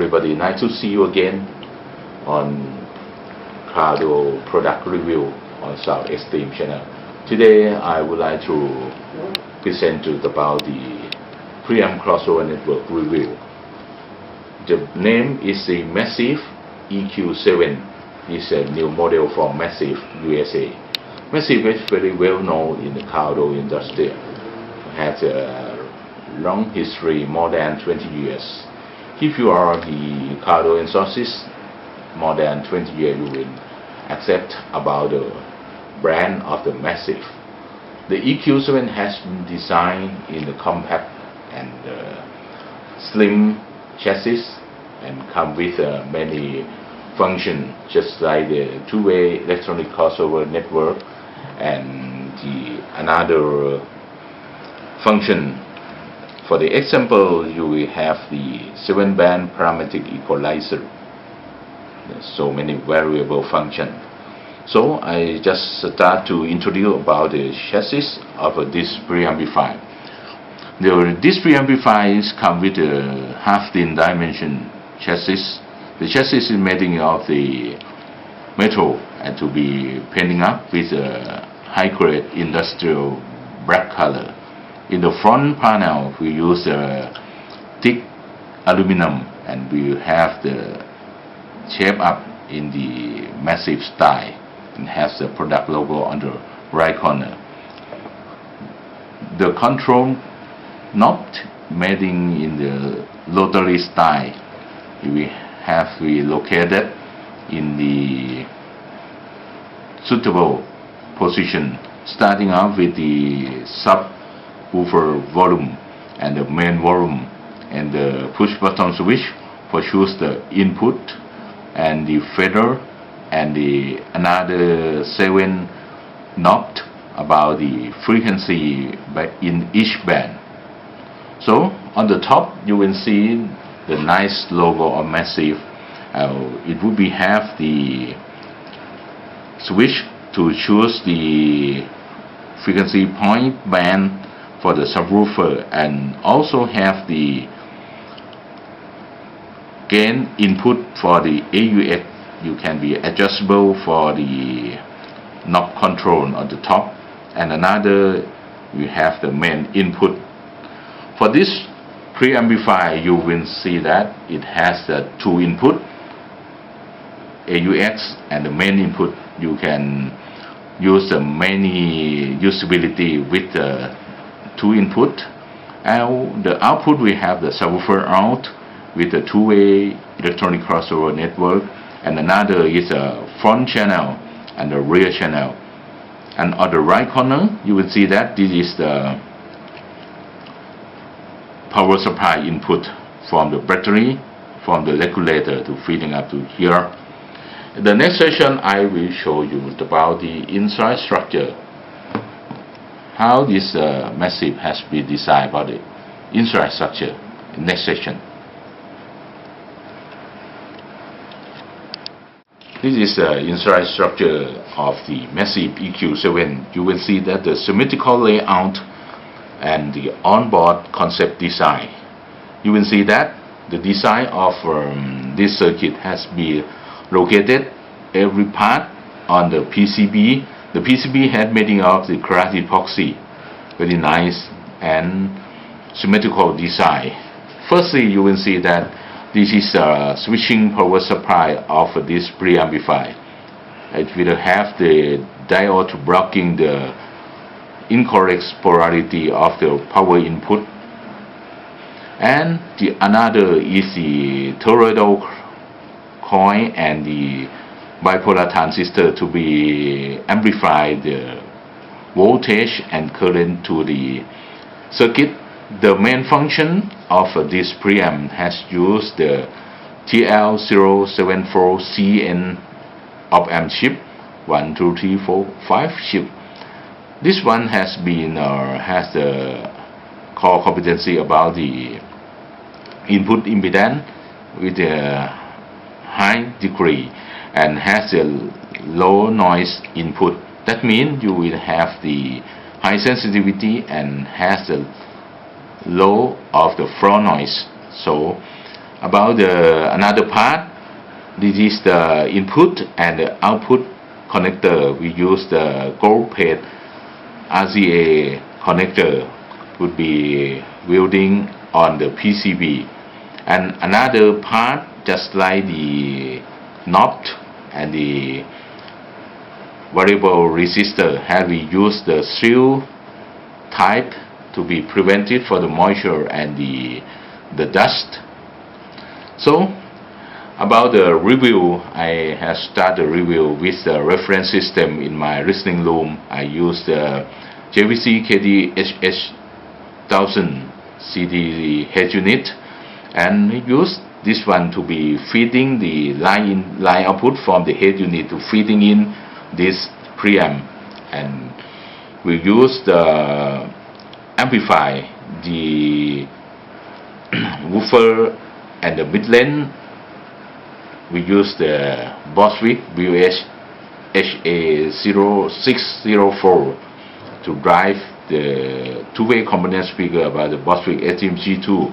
everybody, nice to see you again on Cardo product review on South Extreme channel. Today I would like to present you about the preamp crossover network review. The name is the MASSIVE EQ7. It's a new model from MASSIVE USA. MASSIVE is very well known in the Cardo industry. It has a long history, more than 20 years. If you are the Cardo enthusiast, more than 20 years, you will accept about the brand of the MASSIVE. The EQ7 has been designed in the compact and slim chassis and come with many functions, just like the two-way electronic crossover network and another function. For the example, you will have the 7-band parametric equalizer. There's so many variable functions. So I just start to introduce about the chassis of this preamplifier. This preamplifier come with a half-thin dimension chassis. The chassis is made of the metal and to be painted up with a high-grade industrial black color. In the front panel, we use thick aluminum, and we have the shape up in the MASSIVE style, and has the product logo on the right corner. The control knob made in the rotary style. We located in the suitable position, starting off with the subwoofer volume and the main volume, and the push button switch for choose the input, and the fader, and the another 7 knobs about the frequency in each band. So on the top you will see the nice logo of MASSIVE. It would be have the switch to choose the frequency point band for the subwoofer, and also have the gain input for the AUX. You can be adjustable for the knob control on the top, and another we have the main input. For this preamplifier, you will see that it has the 2 input, AUX and the main input. You can use the many usability with the 2 input. And the output, we have the subwoofer out with a 2-way electronic crossover network, and another is a front channel and a rear channel. And on the right corner, you will see that this is the power supply input from the battery, from the regulator to feeding up to here. In the next session, I will show you about the inside structure, how this MASSIVE has been designed about the inside structure. Next session. This is the inside structure of the MASSIVE EQ7. You will see that the symmetrical layout and the onboard concept design. You will see that the design of this circuit has been located every part on the PCB. The PCB had made of the glass epoxy, very nice and symmetrical design. Firstly, you will see that this is a switching power supply of this preamplifier. It will have the diode blocking the incorrect polarity of the power input, and the another is the toroidal coil and the bipolar transistor to be amplify the voltage and current to the circuit. The main function of this preamp has used the TL074CN op-amp chip, 1, 2, 3, 4, 5 chip. This one has been has the core competency about the input impedance with a high degree, and has a low noise input. That means you will have the high sensitivity and has the low of the floor noise. So About another part, this is the input and the output connector. We use the gold plate RCA connector, would be welding on the PCB. And another part, just like the knob and the variable resistor, have we used the seal type to be prevented for the moisture and the dust. So about the review, I have started the review with the reference system in my listening room. I used the JVC KD-H1000 CD head unit and use this one to be feeding the line output from the head unit to feeding in this preamp, and we use the amplify the woofer and the mid-lane. We use the Boswick BOS HA0604 to drive the two-way component speaker about the Boswick STM-G2.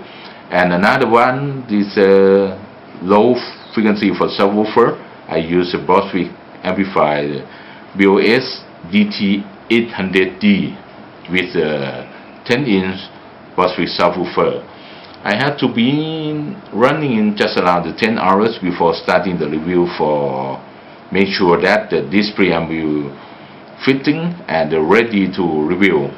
And another one is a low frequency for subwoofer. I use a Boswick amplifier BOS DT800D with a 10-inch Boswick subwoofer. I had to be running in just around 10 hours before starting the review for make sure that this preamp will fitting and ready to review.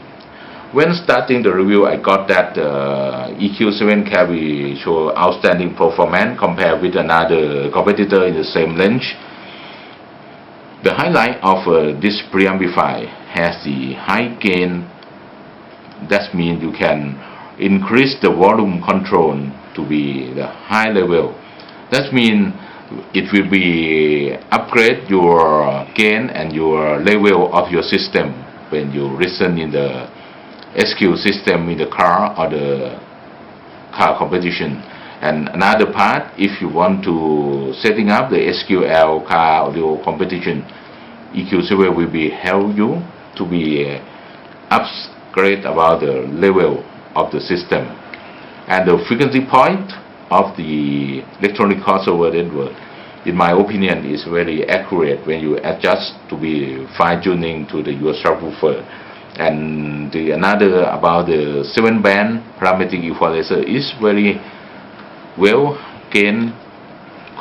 When starting the review, I got that EQ7 carry show outstanding performance compared with another competitor in the same range. The highlight of this preamplifier has the high gain. That means you can increase the volume control to be the high level. That means it will be upgrade your gain and your level of your system when you listen in the SQ system in the car or the car competition. And another part, if you want to setting up the SQL car audio competition, EQ7 will be help you to be upgrade about the level of the system. And the frequency point of the electronic crossover network, in my opinion, is very accurate when you adjust to be fine-tuning to the your subwoofer. And the another about the 7-band parametric equalizer is very well gain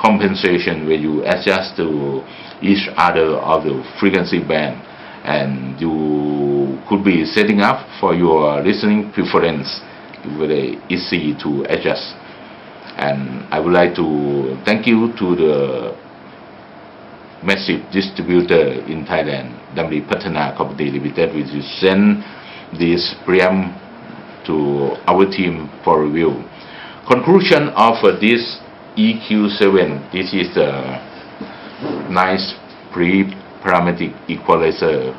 compensation when you adjust to each other of the frequency band, and you could be setting up for your listening preference very easy to adjust. And I would like to thank you to the massive distributor in Thailand, Damri Patana Company Limited, which will send this preamp to our team for review. Conclusion of this EQ7, this is a nice pre-parametric equalizer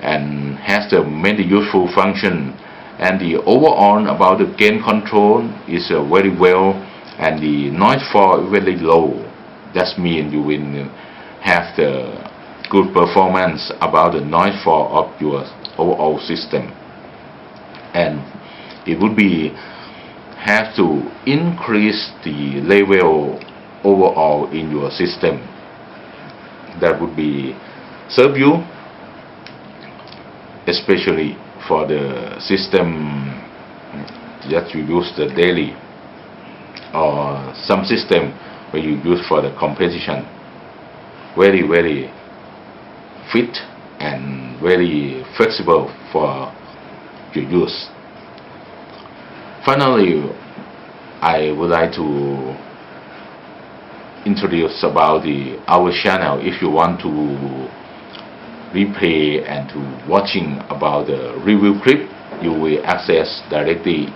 and has the many useful function, and the overall about the gain control is very well, and the noise floor is very low. That means you will have the good performance about the noise floor of your overall system, and it would be have to increase the level overall in your system. That would be serve you, especially for the system that you use the daily, or some system where you use for the competition. Very fit and very flexible for your use. Finally, I would like to introduce about our channel. If you want to replay and to watching about the review clip, you will access directly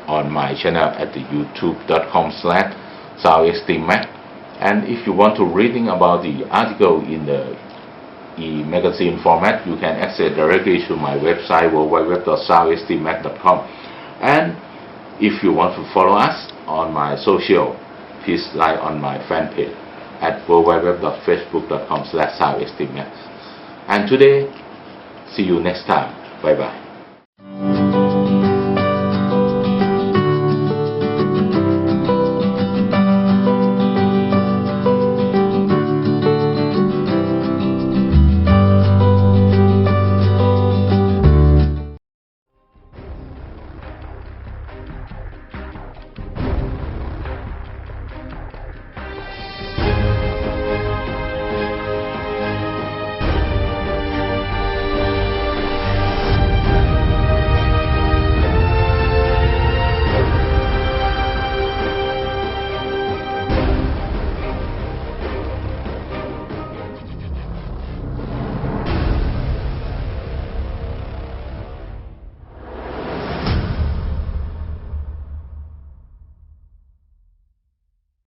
on my channel at the youtube.com/soundextrememax. And if you want to reading about the article in the e-magazine format, you can access directly to my website www.soundextrememax.com. And if you want to follow us on my social, please like on my fan page at www.facebook.com/soundextrememax. And today, see you next time. Bye bye.